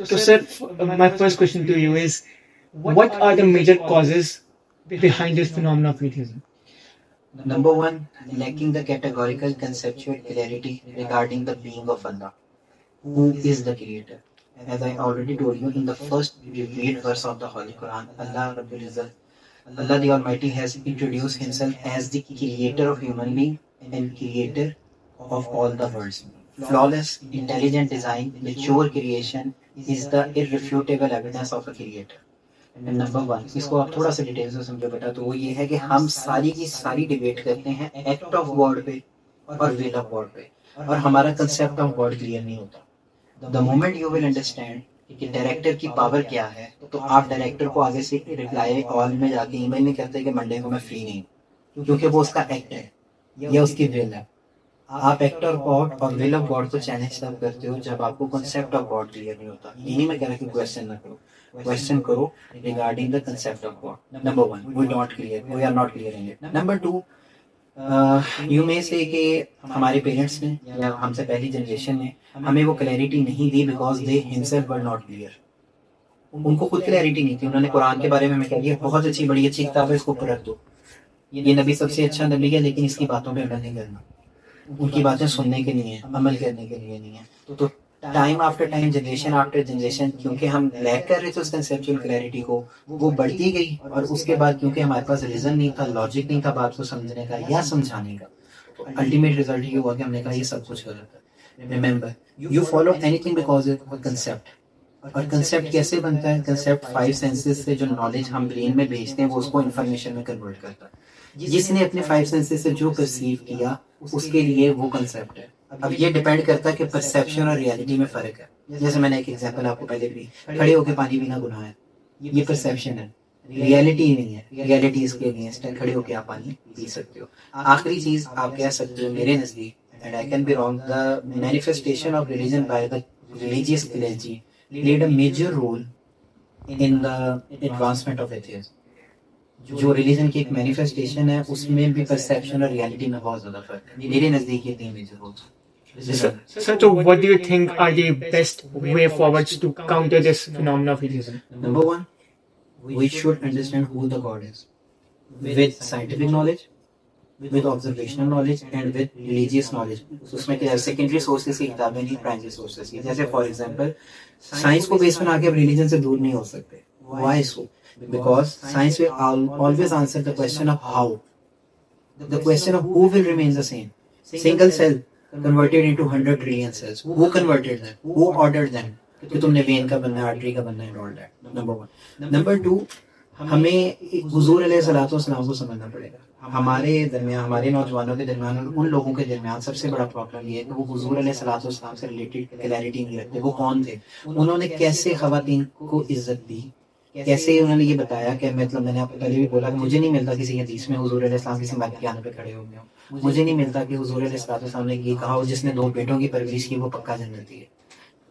So, sir, my first question to you is, what are the major causes behind this phenomenon of atheism? Number one, lacking the categorical conceptual clarity regarding the being of Allah. Who is the creator? As I already told you in the first revealed verse of the Holy Quran, Allah Rabbil Izzat, Allah the Almighty has introduced Himself as the creator of human being and creator of all the worlds. Flawless, intelligent design, mature creation is the irrefutable evidence of a creator. Number one, इसको आप थोड़ा सा detail से समझो बेटा, तो वो ये है कि हम सारी की सारी डिबेट करते हैं एक्ट ऑफ गॉड पे और विल ऑफ गॉड पे, और हमारा कंसेप्ट ऑफ गॉड क्लियर नहीं होता। The moment you will understand कि डायरेक्टर की पावर क्या है, तो आप डायरेक्टर को आगे से रिप्लाई ऑल में जाके ईमेल नहीं करते कि मंडे को मैं फ्री नहीं हूँ, क्योंकि वो उसका एक्ट है या उसकी विल है। आप एक्ट ऑफ गॉड और विल ऑफ गॉड को चैलेंज तब करते हो जब आपको कॉन्सेप्ट ऑफ गॉड क्लियर नहीं होता। यही मैं कह रहा कि क्वेश्चन ना करो, क्वेश्चन करो regarding the concept of God. Number one, we are not clear in it. Number two, you में से कि हमारे पेरेंट्स ने या हमसे पहली जनरेशन ने हमें वो क्लैरिटी नहीं दी because they himself were not clear. उनको खुद क्लैरिटी नहीं थी। उन्होंने कुरान के बारे में मैं कह दिया बहुत अच्छी बड़ी अच्छी किताब है, इसको ऊपर रख दो, ये नबी सबसे अच्छा नबी है, लेकिन इसकी बातों पे अमल नहीं करना। उनकी बातें सुनने के लिए हैं, अमल करने के लिए नहीं है। तो time after time, generation after generation, क्योंकि हम लैक कर रहे थे उस कंसेप्चुअल क्लैरिटी को, वो बढ़ती गई। और उसके बाद क्योंकि हमारे पास रीजन नहीं था, लॉजिक नहीं था बात को समझने का या समझाने का, तो अल्टीमेट रिजल्ट ये हुआ कि हमने कहा ये सब कुछ गलत है। Remember, you follow anything because of concept. और कंसेप्ट कैसे बनता है? कंसेप्ट 5 सेंसेस से जो नॉलेज हम ब्रेन में भेजते हैं वो उसको इन्फॉर्मेशन में कन्वर्ट करता है। जिसने अपने 5 सेंसेस से जो परसीव किया उसके लिए वो कंसेप्ट है। अब ये डिपेंड करता है कि परसेप्शन और रियलिटी में फर्क है। जैसे मैंने एक एग्जांपल आपको पहले भी, खड़े होकर पानी पीना गुनाह है, ये परसेप्शन है, रियलिटी नहीं है। रियलिटी इसके अगेंस्ट है, खड़े होकर आप पानी पी सकते हो। आखिरी चीज आप कह सकते हो मेरे नजदीक, and I can be wrong, the manifestation of religion by the religious clarity played a major role in the advancement of atheism। जो रिलीजन की एक मैनिफेस्टेशन है उसमें भी परसेप्शन और रियलिटी में बहुत ज्यादा फर्क है। मेरे नजदीक ये 3 major roles. So what do you think are the best way forwards to counter this phenomenon of atheism? Number one, we should understand who the God is with scientific knowledge, with observational knowledge and with religious knowledge। उसमें क्या secondary sources की किताबें नहीं, primary sources की। जैसे for example science को base बना के रिलीजन से दूर नहीं हो सकते। Why so? Because science will always answer the question of how, the question of who will remain the same. Single cell converted into 100 trillion cells, who converted them, who ordered them कि तुमने when का बनना है, artery का बनना है, and all that. Number one. Number two, हमें हुजूर अलैहिस्सलाम को समझना पड़ेगा। हमारे दरमियान, हमारे नौजवानों के दरमियान, उन लोगों के दरमियान सबसे बड़ा प्रॉब्लम ये है कि वो हुजूर अलैहिस्सलाम से रिलेटेड क्लैरिटी नहीं रखते। वो कौन थे, उन्होंने कैसे खवातीन को इज्जत दी, कैसे उन्होंने ये बताया कि मतलब मैंने आपको पहले भी बोला कि मुझे नहीं मिलता किसी हदीस में हुजूर अलैहिस्सलाम किसी मर्द के आने पे खड़े हो गए हो। मुझे नहीं मिलता कि हुजूर अलैहिस्सलाम ने ये कहा हो जिसने 2 बेटों की परवरिश की वो पक्का जन्नती है।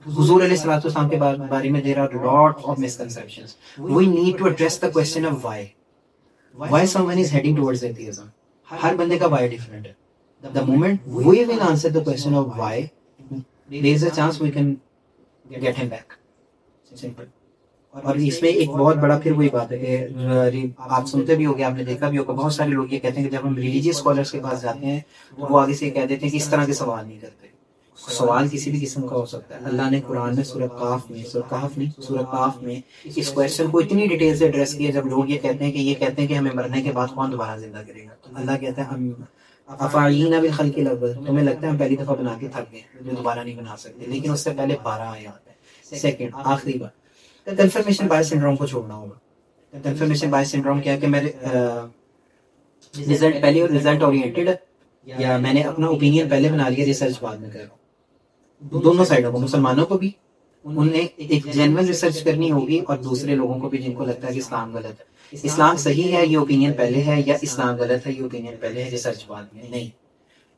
हुजूर अलैहिस्सलाम के बारे में there are lot of misconceptions. We need to address the question of why someone is heading towards atheism. हर बंदे का व्हाई डिफरेंट है। The moment we will answer the question of why, there is a chance we can get him back. Simple. और इसमें एक बहुत बड़ा फिर वही बात है कि आप सुनते भी होंगे, आपने देखा भी होगा, बहुत सारे लोग ये कहते हैं कि जब हम रिलीजियस स्कॉलर्स के पास जाते हैं तो वो आगे से कह देते हैं कि इस तरह के सवाल नहीं करते। सवाल किसी भी किस्म का हो सकता है। अल्लाह ने कुरान में सूरह काफ में इस क्वेश्चन को इतनी डिटेल से एड्रेस किया। जब लोग ये कहते हैं कि हमें मरने के बाद कौन दोबारा जिंदा करेगा, तो अल्लाह कहता है अफ़अयीना बिल खल्क़िल अव्वल, तुम्हें लगता है हम पहली दफा बना के थक गए, जो दोबारा नहीं बना सकते। लेकिन उससे पहले 12 आयत है। सेकंड, आखिरी बात, कंफर्मेशन बायस सिंड्रोम को छोड़ना होगा। कंफर्मेशन बायस सिंड्रोम क्या है कि मेरे रिजल्ट पहले और रिजल्ट ओरिएंटेड, या मैंने अपना ओपिनियन पहले बना लिया, रिसर्च बाद में कर रहा हूँ। दोनों साइडों को, मुसलमानों को भी उन्हें एक जेन्युइन रिसर्च करनी होगी और दूसरे लोगों को भी जिनको लगता है कि इस्लाम गलत है। इस्लाम सही है ये ओपिनियन पहले है, या इस्लाम गलत है ये ओपिनियन पहले है, रिसर्च बाद में नहीं।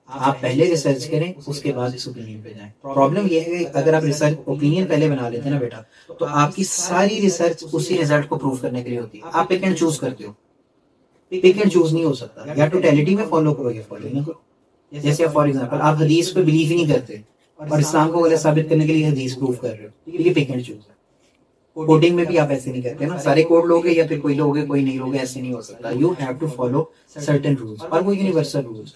आप पहले रिसर्च करें उसके बाद इस ओपिनियन पे जाएं। प्रॉब्लम ये है कि अगर आप रिसर्च ओपिनियन पहले बना लेते हैं ना बेटा, तो आपकी सारी रिसर्च उसी रिजल्ट को प्रूव करने के लिए होती है। आप पिक एंड चूज करते हो, पिक एंड चूज नहीं हो सकता। या टोटलिटी में फॉलो करो या फॉलो नहीं करो। जैसे फॉर एग्जांपल आप हदीस पे बिलीव ही नहीं करते, اور اسلام کو غلط ثابت کرنے کے لیے حدیث پروف کر رہے ہو. یہ پک اینڈ چوز ہے. کوڈنگ میں بھی آپ ایسے نہیں کرتے نا, سارے کوڈ لوگ یا پھر کوئی لوگ کوئی نہیں لوگ, ایسے نہیں ہو سکتا. You have to follow certain rules, اور وہ یونیورسل رولس.